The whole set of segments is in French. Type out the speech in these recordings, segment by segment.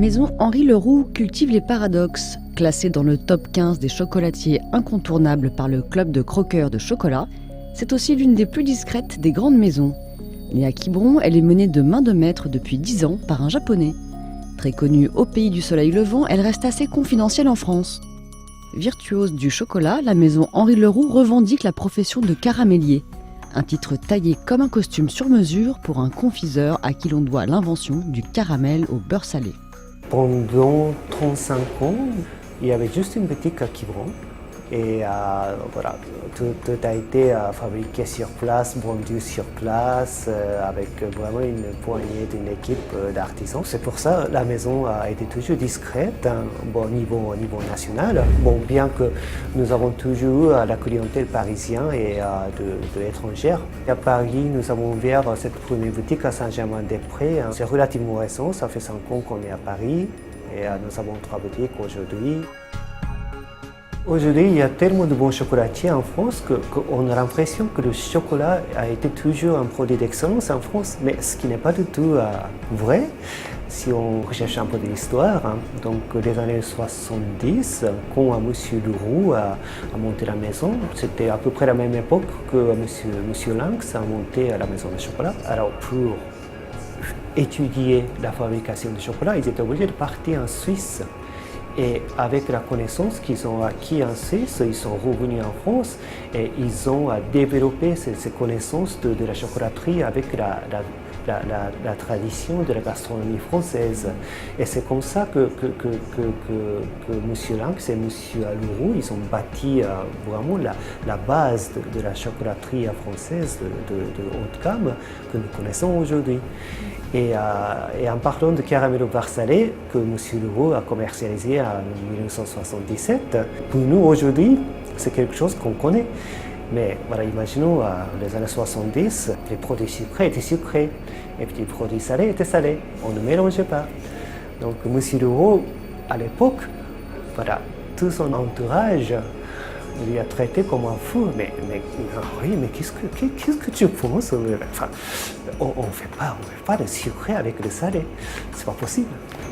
maison Henri Leroux cultive les paradoxes. Classée dans le top 15 des chocolatiers incontournables par le club de croqueurs de chocolat, c'est aussi l'une des plus discrètes des grandes maisons. Née à Quiberon, elle est menée de main de maître depuis 10 ans par un Japonais. Très connue au pays du soleil levant, elle reste assez confidentielle en France. Virtuose du chocolat, la maison Henri Leroux revendique la profession de caramélier. Un titre taillé comme un costume sur mesure pour un confiseur à qui l'on doit l'invention du caramel au beurre salé. Pendant 35 ans, il y avait juste une boutique à Quiberon. Et voilà, tout a été fabriqué sur place, vendu sur place, avec vraiment une poignée d'une équipe d'artisans. C'est pour ça que la maison a été toujours discrète, au niveau national. Bon, bien que nous avons toujours la clientèle parisienne et de l'étranger. À Paris, nous avons ouvert cette première boutique à Saint-Germain-des-Prés. C'est relativement récent, ça fait 5 ans qu'on est à Paris. Et nous avons 3 boutiques aujourd'hui. Aujourd'hui, il y a tellement de bons chocolatiers en France qu'on a l'impression que le chocolat a été toujours un produit d'excellence en France, mais ce qui n'est pas du tout vrai. Si on recherche un peu de l'histoire, donc les années 70, quand M. Leroux a monté la maison, c'était à peu près la même époque que M. Lynx a monté la maison de chocolat. Alors pour étudier la fabrication de chocolat, ils étaient obligés de partir en Suisse. Et avec la connaissance qu'ils ont acquis en Suisse, ils sont revenus en France et ils ont développé ces connaissances de la chocolaterie avec la tradition de la gastronomie française. Et c'est comme ça que M. Lynx et M. Leroux, ils ont bâti vraiment la base de la chocolaterie française de haut de gamme que nous connaissons aujourd'hui. Et en parlant de caramel au beurre salé que M. Leroux a commercialisé en 1977, pour nous aujourd'hui, c'est quelque chose qu'on connaît. Mais voilà, imaginons les années 70, les produits sucrés étaient sucrés et puis les produits salés étaient salés. On ne mélangeait pas. Donc M. Leroux, à l'époque, voilà, tout son entourage lui a traité comme un fou. Mais qu'est-ce que tu penses? Enfin, on ne fait pas de sucré avec le salé. C'est pas possible.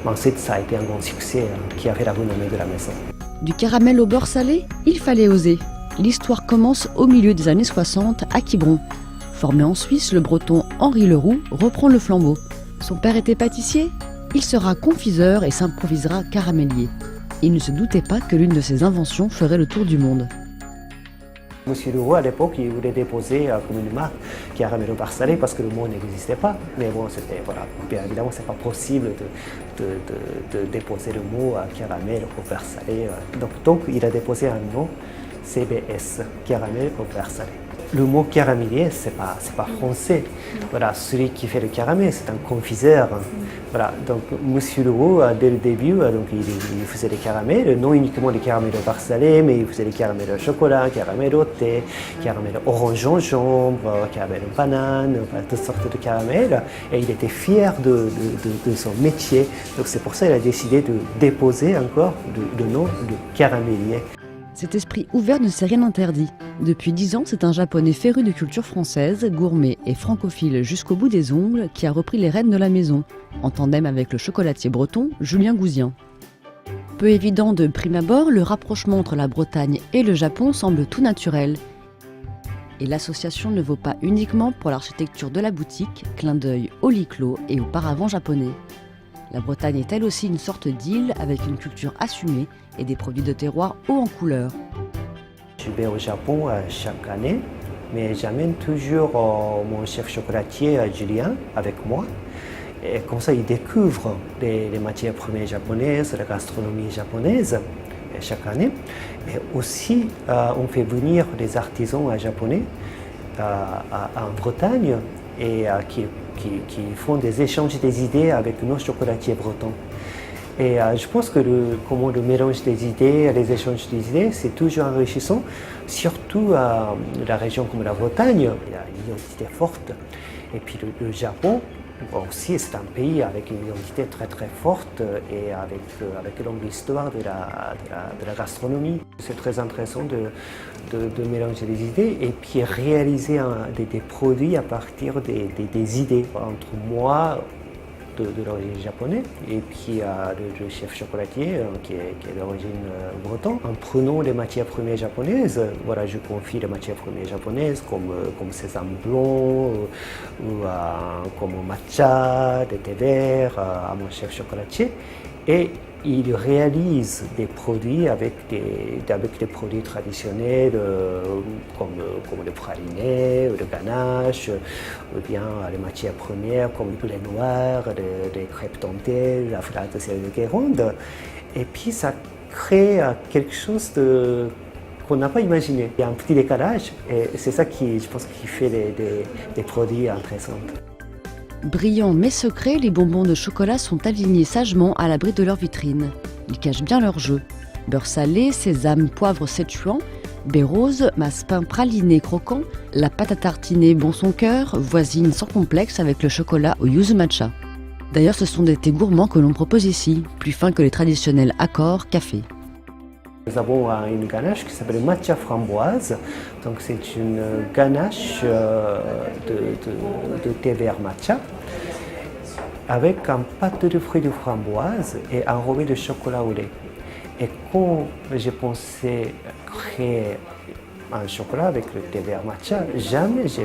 Ensuite, ça a été un grand succès qui a fait la renommée de la maison. Du caramel au beurre salé, il fallait oser. L'histoire commence au milieu des années 60 à Quiberon. Formé en Suisse, le breton Henri Leroux reprend le flambeau. Son père était pâtissier, il sera confiseur et s'improvisera caramélier. Il ne se doutait pas que l'une de ses inventions ferait le tour du monde. M. Leroux, à l'époque, il voulait déposer comme une marque caramel au beurre salé parce que le mot n'existait pas. Mais bon, bien évidemment, ce n'est pas possible de déposer le mot caramel au beurre salé. Donc, il a déposé un nom, CBS, caramel au beurre salé. Le mot caramélier, c'est pas français. Voilà, celui qui fait le caramel, c'est un confiseur. Voilà, donc M. Leroux, dès le début, donc, il faisait des caramels, non uniquement des caramels au beurre salé, mais il faisait des caramels au chocolat, caramels au thé, caramels orange gingembre, caramels au banane, voilà, toutes sortes de caramels. Et il était fier de son métier. Donc c'est pour ça qu'il a décidé de déposer encore le nom de caramélier. Cet esprit ouvert ne s'est rien interdit. Depuis 10 ans, c'est un Japonais féru de culture française, gourmet et francophile jusqu'au bout des ongles, qui a repris les rênes de la maison, en tandem avec le chocolatier breton Julien Gouzien. Peu évident de prime abord, le rapprochement entre la Bretagne et le Japon semble tout naturel. Et l'association ne vaut pas uniquement pour l'architecture de la boutique, clin d'œil au lit clos et au paravent japonais. La Bretagne est elle aussi une sorte d'île avec une culture assumée et des produits de terroir hauts en couleur. Je vais au Japon chaque année, mais j'amène toujours mon chef chocolatier Julien avec moi. Et comme ça, il découvre les matières premières japonaises, la gastronomie japonaise chaque année. Mais aussi, on fait venir des artisans japonais en Bretagne et qui font des échanges des idées avec nos chocolatiers bretons. Et je pense que le mélange des idées, les échanges des idées, c'est toujours enrichissant, surtout dans la région comme la Bretagne. Il y a une identité forte. Et puis le Japon, aussi, c'est un pays avec une identité très très forte et avec une longue histoire de la gastronomie. C'est très intéressant de mélanger les idées et puis réaliser des produits à partir des idées. Entre moi, de l'origine japonaise. Et puis il y a le chef chocolatier qui est d'origine breton. En prenant les matières premières japonaises, voilà, je confie les matières premières japonaises comme sésame blanc ou comme matcha, des thés verts à mon chef chocolatier. Et il réalise des produits avec des produits traditionnels comme le praliné, ou le ganache, ou bien les matières premières comme le blé noir, les crêpes tentées, la flûte de céleri de Guérande. Et puis ça crée quelque chose qu'on n'a pas imaginé. Il y a un petit décalage et c'est ça qui, je pense, qui fait des produits intéressants. Brillants mais secrets, les bonbons de chocolat sont alignés sagement à l'abri de leur vitrine. Ils cachent bien leur jeu. Beurre salé, sésame, poivre Szechuan, baies roses, massepain praliné croquant, la pâte à tartiner bon son cœur voisine sans complexe avec le chocolat au yuzu matcha. D'ailleurs, ce sont des thés gourmands que l'on propose ici, plus fins que les traditionnels accords café. Nous avons une ganache qui s'appelle matcha framboise. Donc c'est une ganache de thé vert matcha avec un pâte de fruits de framboise et enrobé de chocolat au lait. Et quand j'ai pensé créer un chocolat avec le thé vert matcha, jamais je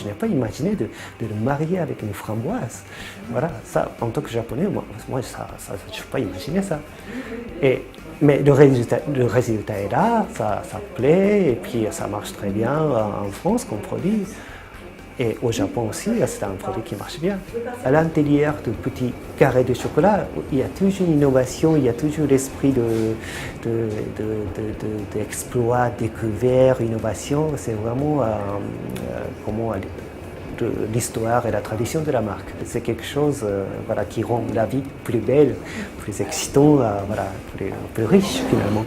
n'ai pas imaginé de le marier avec une framboise. Voilà, ça, en tant que japonais, moi ça, je ne peux pas imaginer ça. Mais le résultat est là, ça plaît, et puis ça marche très bien en France comme produit. Et au Japon aussi, c'est un produit qui marche bien. À l'intérieur de petits carrés de chocolat, il y a toujours une innovation, il y a toujours l'esprit d'exploit, découvert, innovation. C'est vraiment l'histoire et la tradition de la marque. C'est quelque chose qui rend la vie plus belle, plus excitante, plus riche finalement.